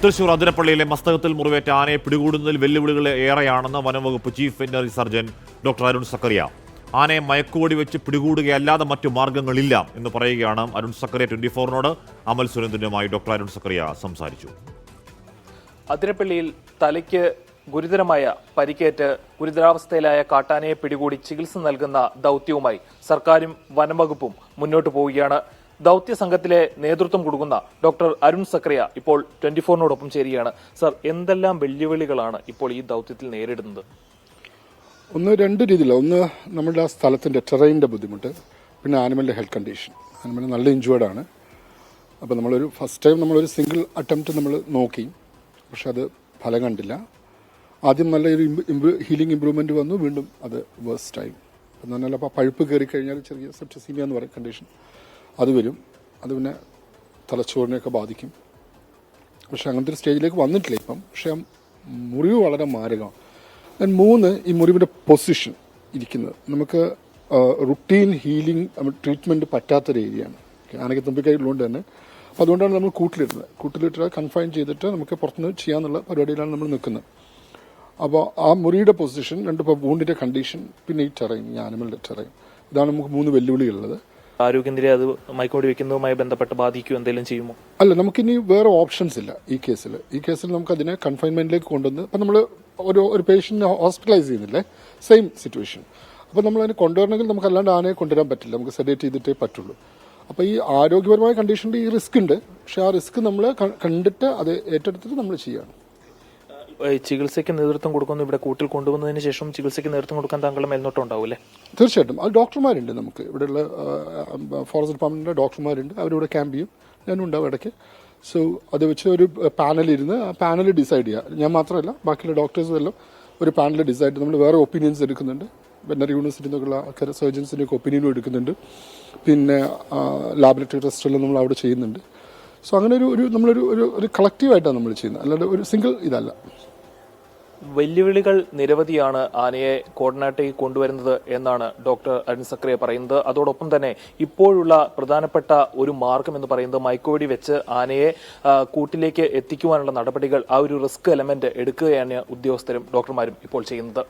തൃശൂർ അതിരപ്പള്ളിയിലെ മസ്തകത്തിൽ മുറിവേറ്റ ആനയെ പിടികൂടുന്നതിൽ വെല്ലുവിളികൾ ഏറെയാണെന്ന് വനംവകുപ്പ് chief veterinary surgeon doctor Arun Zacharia. ആനയെ മയക്കുവെടി വെച്ച് പിടികൂടുകയല്ലാതെ മറ്റു മാർഗങ്ങളില്ല എന്ന് പറയുകയാണ് അരുൺ സക്കറിയ 24-നോട്. അമൽ സുരേന്ദ്രനുമായി ഡോക്ടർ അരുൺ സക്കറിയ സംസാരിച്ചു. അതിരപ്പള്ളിയിൽ തലയ്ക്ക് ഗുരുതരമായ പരിക്കേറ്റ് ഗുരുതരാവസ്ഥയിലായ കാട്ടാനയെ പിടികൂടി ചികിത്സ നൽകുന്ന ദൌത്യവുമായി സർക്കാരും വനംവകുപ്പും മുന്നോട്ട് പോവുകയാണ്. ദൌത്യ സംഘത്തിലെ നേതൃത്വം കൊടുക്കുന്ന ഡോക്ടർ അരുൺ സക്കറിയ ഇപ്പോൾ 24-നോടൊപ്പം ചേരുകയാണ്. സർ, എന്തെല്ലാം വെല്ലുവിളികളാണ് ഇപ്പോൾ ഈ ദൌത്യത്തിൽ നേരിടുന്നത്? രണ്ട് രീതിയിലാണ്. ഒന്ന്, നമ്മുടെ ആ സ്ഥലത്തിന്റെ ടെറൈൻ്റെ ബുദ്ധിമുട്ട്, പിന്നെ ആനിമലിന്റെ ഹെൽത്ത് കണ്ടീഷൻ. ആനിമൽ നല്ല ഇഞ്ചുവേർഡ് ആണ്. അപ്പോൾ നമ്മളൊരു ഫസ്റ്റ് ടൈം നമ്മളൊരു സിംഗിൾ അറ്റംപ്റ്റ് നമ്മൾ നോക്കി, പക്ഷെ അത് ഫലം കണ്ടില്ല. ആദ്യം നല്ലൊരു ഹീലിംഗ് ഇമ്പ്രൂവ്മെന്റ് വന്നു, വീണ്ടും അത് വേഴ്സ്റ്റ് ആയി. എന്ന് പറഞ്ഞാൽ അപ്പോൾ പഴുപ്പ് കയറി കഴിഞ്ഞാൽ ചെറിയ സെപ്റ്റിസീമിയ എന്ന് പറയുന്ന കണ്ടീഷൻ അത് വരും. അത് പിന്നെ തലച്ചോറിനെയൊക്കെ ബാധിക്കും. പക്ഷെ അങ്ങനത്തെ ഒരു സ്റ്റേജിലേക്ക് വന്നിട്ടില്ല ഇപ്പം. പക്ഷെ മുറിവ് വളരെ മാരകമാണ്. മൂന്ന്, ഈ മുറിവിൻ്റെ പൊസിഷൻ ഇരിക്കുന്നത് നമുക്ക് റുട്ടീൻ ഹീലിംഗ് ട്രീറ്റ്മെൻറ്റ് പറ്റാത്തൊരു ഏരിയയാണ്. ആനയ്ക്ക് തുമ്പിക്കൈകളുകൊണ്ട് തന്നെ. അപ്പോൾ അതുകൊണ്ടാണ് നമ്മൾ കൂട്ടിലിട്ട് കൺഫൈൻ ചെയ്തിട്ട് നമുക്ക് പുറത്തുനിന്ന് ചെയ്യാന്നുള്ള പരിപാടിയിലാണ് നമ്മൾ നിൽക്കുന്നത്. അപ്പോൾ ആ മുറിയുടെ പൊസിഷൻ, ഇപ്പോൾ വൂണ്ടിൻ്റെ കണ്ടീഷൻ, പിന്നെ ഈ ടെറൈൻ, ഈ ആനിമലിൻ്റെ ടെറൈൻ, ഇതാണ് നമുക്ക് 3 വെല്ലുവിളികളുള്ളത്. ആരോഗ്യനില അത് മയക്കുവെടി വെക്കുന്നതുമായി ബന്ധപ്പെട്ട് ബാധിക്കും എന്തെങ്കിലും ചെയ്യുമോ? അല്ല, നമുക്കിനി വേറെ ഓപ്ഷൻസ് ഇല്ല ഈ കേസിൽ നമുക്ക് അതിനെ കൺഫൈൻമെന്റിലേക്ക് കൊണ്ടുവന്ന്, ഇപ്പം നമ്മൾ ഒരു പേഷ്യന്റിനെ ഹോസ്പിറ്റലൈസ് ചെയ്യുന്നില്ലേ, സെയിം സിറ്റുവേഷൻ. അപ്പോൾ നമ്മൾ അതിനെ കൊണ്ടുവരണമെങ്കിൽ നമുക്ക് അല്ലാണ്ട് ആനയെ കൊണ്ടുവരാൻ പറ്റില്ല, നമുക്ക് സെഡേറ്റ് ചെയ്തിട്ടേ പറ്റുള്ളൂ. അപ്പോൾ ഈ ആരോഗ്യപരമായ കണ്ടീഷനിൽ ഈ റിസ്ക് ഉണ്ട്. പക്ഷെ ആ റിസ്ക് നമ്മൾ കണ്ടിട്ട് അത് ഏറ്റെടുത്തിട്ട് നമ്മൾ ചെയ്യണം. ചികിത്സയ്ക്ക് നേതൃത്വം കൊടുക്കുന്നു. ഇവിടെ കൂട്ടിൽ കൊണ്ടുവന്നതിന് ശേഷം ചികിത്സയ്ക്ക് നേതൃത്വം കൊടുക്കാൻ താങ്കളുടെ മേൽനോട്ടം ഉണ്ടാവില്ലേ? തീർച്ചയായിട്ടും. അത് ഡോക്ടർമാരുണ്ട് നമുക്ക് ഇവിടെയുള്ള ഫോറസ്റ്റ് ഡിപ്പാർട്ട്മെന്റിന്റെ ഡോക്ടർമാരുണ്ട്. അവരിവിടെ ക്യാമ്പ് ചെയ്യും, ഞാനും ഉണ്ടാവും ഇടയ്ക്ക്. സോ അത് വെച്ച് ഒരു പാനലിരുന്ന് ആ പാനൽ ഡിസൈഡ് ചെയ്യുക. ഞാൻ മാത്രമല്ല, ബാക്കിയുള്ള ഡോക്ടേഴ്സും എല്ലാം ഒരു പാനൽ ഡിസൈഡ്. നമ്മൾ വേറെ ഒപ്പീനിയൻസ് എടുക്കുന്നുണ്ട്. വെറ്ററിനറി യൂണിവേഴ്സിറ്റിയിൽ നിന്നുള്ള ആൾക്കാർ സർജൻസിൻ്റെ ഒക്കെ ഒപ്പീനിയനും എടുക്കുന്നുണ്ട്. പിന്നെ ലാബറട്ടറി ടെസ്റ്റെല്ലാം നമ്മൾ അവിടെ ചെയ്യുന്നുണ്ട്. സോ അങ്ങനെ നമ്മളൊരു കളക്റ്റീവായിട്ടാണ് നമ്മൾ ചെയ്യുന്നത്, അല്ലാണ്ട് ഒരു സിംഗിൾ ഇതല്ല. വെല്ലുവിളികൾ നിരവധിയാണ് ആനയെ കോർഡിനേറ്റ് കൊണ്ടുവരുന്നത് എന്നാണ് ഡോക്ടർ അരുൺ സക്കറിയ പറയുന്നത്. അതോടൊപ്പം തന്നെ ഇപ്പോഴുള്ള പ്രധാനപ്പെട്ട ഒരു മാർഗം എന്ന് പറയുന്നത് മയക്കുവെടി വെച്ച് ആനയെ കൂട്ടിലേക്ക് എത്തിക്കുവാനുള്ള നടപടികൾ, ആ ഒരു റിസ്ക് എലമെന്റ് എടുക്കുകയാണ് ഉദ്യോഗസ്ഥരും ഡോക്ടർമാരും ഇപ്പോൾ ചെയ്യുന്നത്.